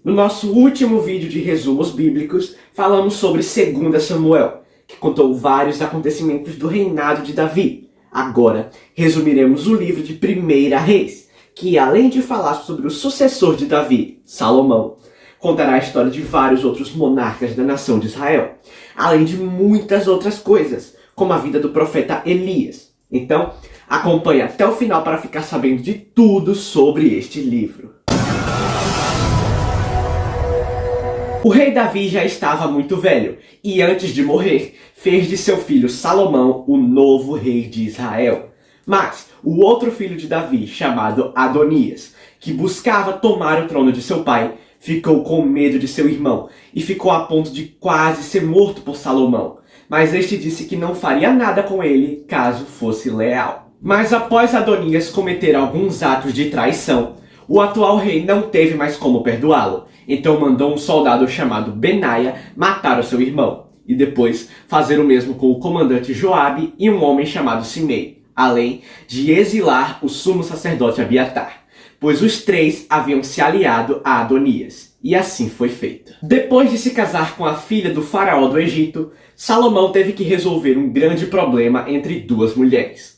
No nosso último vídeo de resumos bíblicos, falamos sobre 2 Samuel, que contou vários acontecimentos do reinado de Davi. Agora, resumiremos o livro de 1 Reis, que além de falar sobre o sucessor de Davi, Salomão, contará a história de vários outros monarcas da nação de Israel, além de muitas outras coisas, como a vida do profeta Elias. Então, acompanhe até o final para ficar sabendo de tudo sobre este livro. O rei Davi já estava muito velho e, antes de morrer, fez de seu filho Salomão o novo rei de Israel. Mas o outro filho de Davi, chamado Adonias, que buscava tomar o trono de seu pai, ficou com medo de seu irmão e ficou a ponto de quase ser morto por Salomão. Mas este disse que não faria nada com ele caso fosse leal. Mas após Adonias cometer alguns atos de traição, o atual rei não teve mais como perdoá-lo. Então mandou um soldado chamado Benaia matar o seu irmão, e depois fazer o mesmo com o comandante Joabe e um homem chamado Simei, além de exilar o sumo sacerdote Abiatar, pois os três haviam se aliado a Adonias, e assim foi feito. Depois de se casar com a filha do faraó do Egito, Salomão teve que resolver um grande problema entre duas mulheres.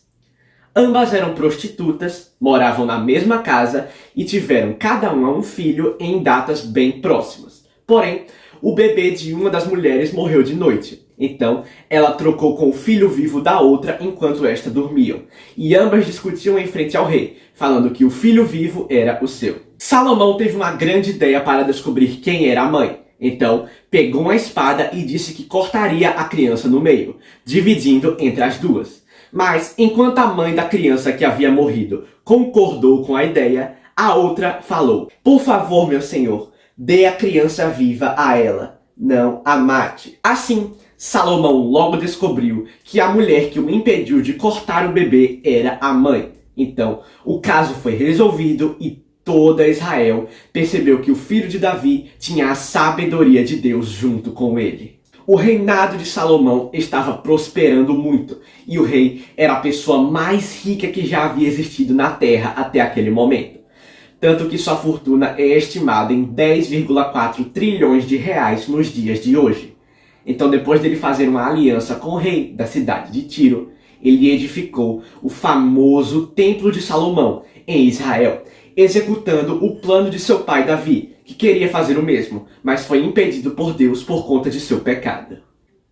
Ambas eram prostitutas, moravam na mesma casa e tiveram cada uma um filho em datas bem próximas. Porém, o bebê de uma das mulheres morreu de noite. Então, ela trocou com o filho vivo da outra enquanto esta dormiam. E ambas discutiam em frente ao rei, falando que o filho vivo era o seu. Salomão teve uma grande ideia para descobrir quem era a mãe. Então, pegou uma espada e disse que cortaria a criança no meio, dividindo entre as duas. Mas, enquanto a mãe da criança que havia morrido concordou com a ideia, a outra falou: "Por favor, meu senhor, dê a criança viva a ela, não a mate." Assim, Salomão logo descobriu que a mulher que o impediu de cortar o bebê era a mãe. Então, o caso foi resolvido e toda Israel percebeu que o filho de Davi tinha a sabedoria de Deus junto com ele. O reinado de Salomão estava prosperando muito, e o rei era a pessoa mais rica que já havia existido na terra até aquele momento. Tanto que sua fortuna é estimada em 10,4 trilhões de reais nos dias de hoje. Então, depois dele fazer uma aliança com o rei da cidade de Tiro, ele edificou o famoso Templo de Salomão em Israel, executando o plano de seu pai Davi, que queria fazer o mesmo, mas foi impedido por Deus por conta de seu pecado.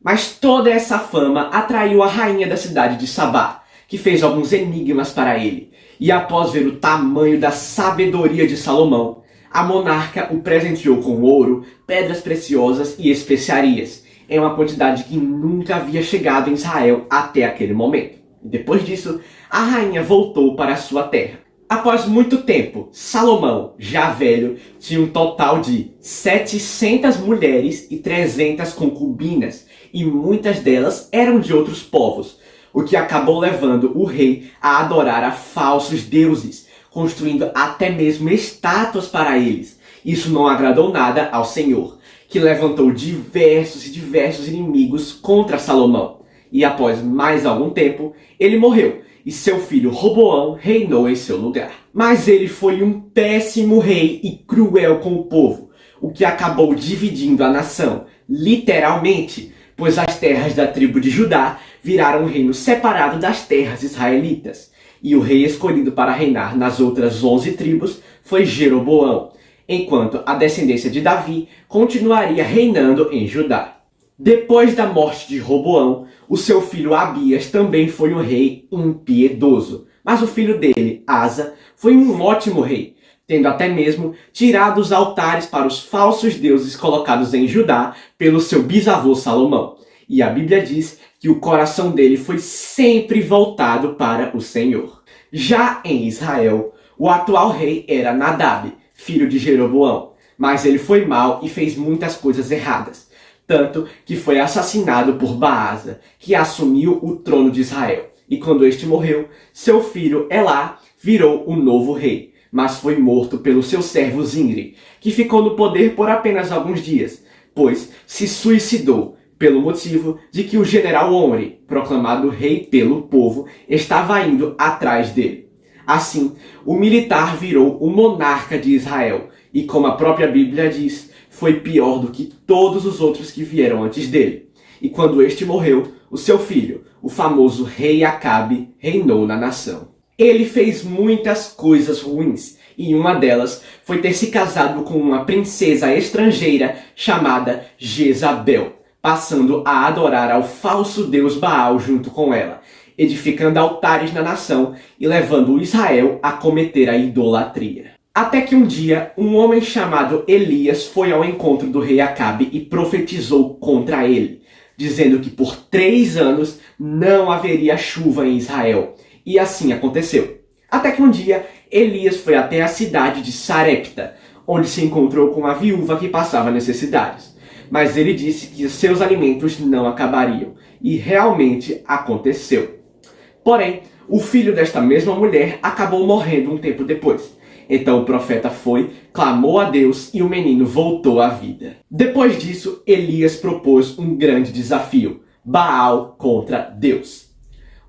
Mas toda essa fama atraiu a rainha da cidade de Sabá, que fez alguns enigmas para ele, e após ver o tamanho da sabedoria de Salomão, a monarca o presenteou com ouro, pedras preciosas e especiarias, em uma quantidade que nunca havia chegado em Israel até aquele momento. E depois disso, a rainha voltou para sua terra. Após muito tempo, Salomão, já velho, tinha um total de 700 mulheres e 300 concubinas, e muitas delas eram de outros povos, o que acabou levando o rei a adorar a falsos deuses, construindo até mesmo estátuas para eles. Isso não agradou nada ao Senhor, que levantou diversos inimigos contra Salomão. E após mais algum tempo, ele morreu, e seu filho Roboão reinou em seu lugar. Mas ele foi um péssimo rei e cruel com o povo, o que acabou dividindo a nação, literalmente, pois as terras da tribo de Judá viraram um reino separado das terras israelitas. E o rei escolhido para reinar nas outras 11 tribos foi Jeroboão, enquanto a descendência de Davi continuaria reinando em Judá. Depois da morte de Roboão, o seu filho Abias também foi um rei impiedoso. Mas o filho dele, Asa, foi um ótimo rei, tendo até mesmo tirado os altares para os falsos deuses colocados em Judá pelo seu bisavô Salomão. E a Bíblia diz que o coração dele foi sempre voltado para o Senhor. Já em Israel, o atual rei era Nadab, filho de Jeroboão, mas ele foi mau e fez muitas coisas erradas. Tanto que foi assassinado por Baasa, que assumiu o trono de Israel. E quando este morreu, seu filho Elá virou o novo rei, mas foi morto pelo seu servo Zimri, que ficou no poder por apenas alguns dias, pois se suicidou, pelo motivo de que o general Omri, proclamado rei pelo povo, estava indo atrás dele. Assim, o militar virou o monarca de Israel, e como a própria Bíblia diz, foi pior do que todos os outros que vieram antes dele. E quando este morreu, o seu filho, o famoso rei Acabe, reinou na nação. Ele fez muitas coisas ruins, e uma delas foi ter se casado com uma princesa estrangeira chamada Jezabel, passando a adorar ao falso deus Baal junto com ela, edificando altares na nação e levando Israel a cometer a idolatria. Até que um dia, um homem chamado Elias foi ao encontro do rei Acabe e profetizou contra ele, dizendo que por 3 anos não haveria chuva em Israel. E assim aconteceu. Até que um dia, Elias foi até a cidade de Sarepta, onde se encontrou com uma viúva que passava necessidades. Mas ele disse que seus alimentos não acabariam. E realmente aconteceu. Porém, o filho desta mesma mulher acabou morrendo um tempo depois. Então o profeta foi, clamou a Deus e o menino voltou à vida. Depois disso, Elias propôs um grande desafio: Baal contra Deus.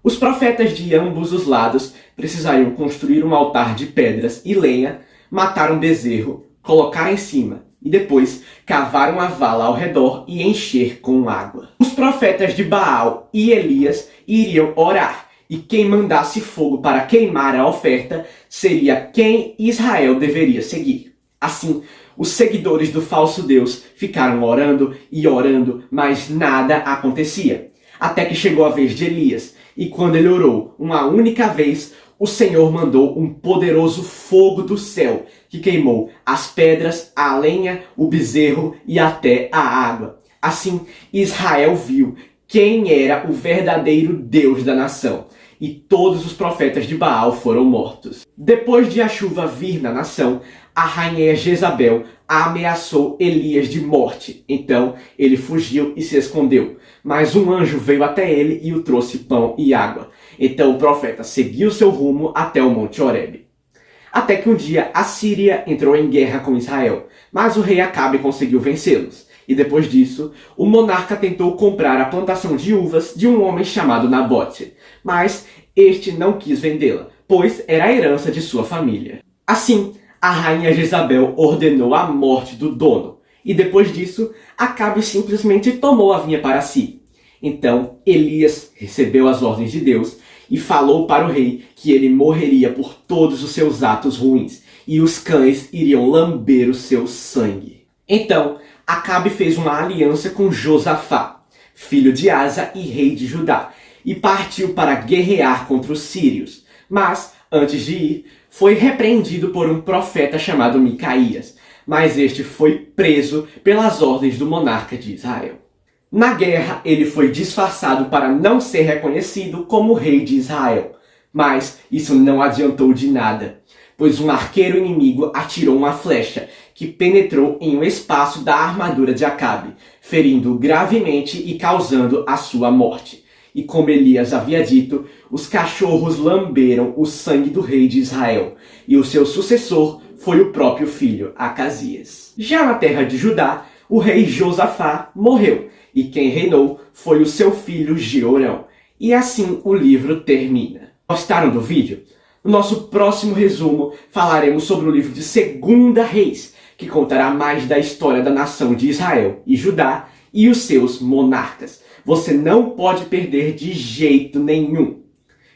Os profetas de ambos os lados precisariam construir um altar de pedras e lenha, matar um bezerro, colocar em cima e depois cavar uma vala ao redor e encher com água. Os profetas de Baal e Elias iriam orar, e quem mandasse fogo para queimar a oferta seria quem Israel deveria seguir. Assim, os seguidores do falso Deus ficaram orando e orando, mas nada acontecia. Até que chegou a vez de Elias, e quando ele orou uma única vez, o Senhor mandou um poderoso fogo do céu, que queimou as pedras, a lenha, o bezerro e até a água. Assim, Israel viu quem era o verdadeiro Deus da nação, e todos os profetas de Baal foram mortos. Depois de a chuva vir na nação, a rainha Jezabel ameaçou Elias de morte. Então ele fugiu e se escondeu. Mas um anjo veio até ele e o trouxe pão e água. Então o profeta seguiu seu rumo até o Monte Horebe. Até que um dia a Síria entrou em guerra com Israel, mas o rei Acabe conseguiu vencê-los. E depois disso, o monarca tentou comprar a plantação de uvas de um homem chamado Nabote, mas este não quis vendê-la, pois era a herança de sua família. Assim, a rainha Jezabel ordenou a morte do dono, e depois disso, Acabe simplesmente tomou a vinha para si. Então, Elias recebeu as ordens de Deus e falou para o rei que ele morreria por todos os seus atos ruins, e os cães iriam lamber o seu sangue. Então, Acabe fez uma aliança com Josafá, filho de Asa e rei de Judá, e partiu para guerrear contra os sírios. Mas, antes de ir, foi repreendido por um profeta chamado Micaías, mas este foi preso pelas ordens do monarca de Israel. Na guerra, ele foi disfarçado para não ser reconhecido como rei de Israel, mas isso não adiantou de nada, pois um arqueiro inimigo atirou uma flecha que penetrou em um espaço da armadura de Acabe, ferindo-o gravemente e causando a sua morte. E como Elias havia dito, os cachorros lamberam o sangue do rei de Israel, e o seu sucessor foi o próprio filho Acasias. Já na terra de Judá, o rei Josafá morreu, e quem reinou foi o seu filho Jeorão. E assim o livro termina. Gostaram do vídeo? No nosso próximo resumo, falaremos sobre o livro de 2 Reis, que contará mais da história da nação de Israel e Judá e os seus monarcas. Você não pode perder de jeito nenhum.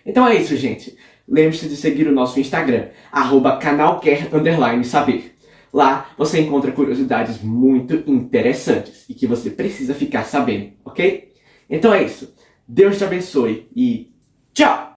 Então é isso, gente. Lembre-se de seguir o nosso Instagram, @canalquer_saber. Lá você encontra curiosidades muito interessantes e que você precisa ficar sabendo, ok? Então é isso. Deus te abençoe e tchau!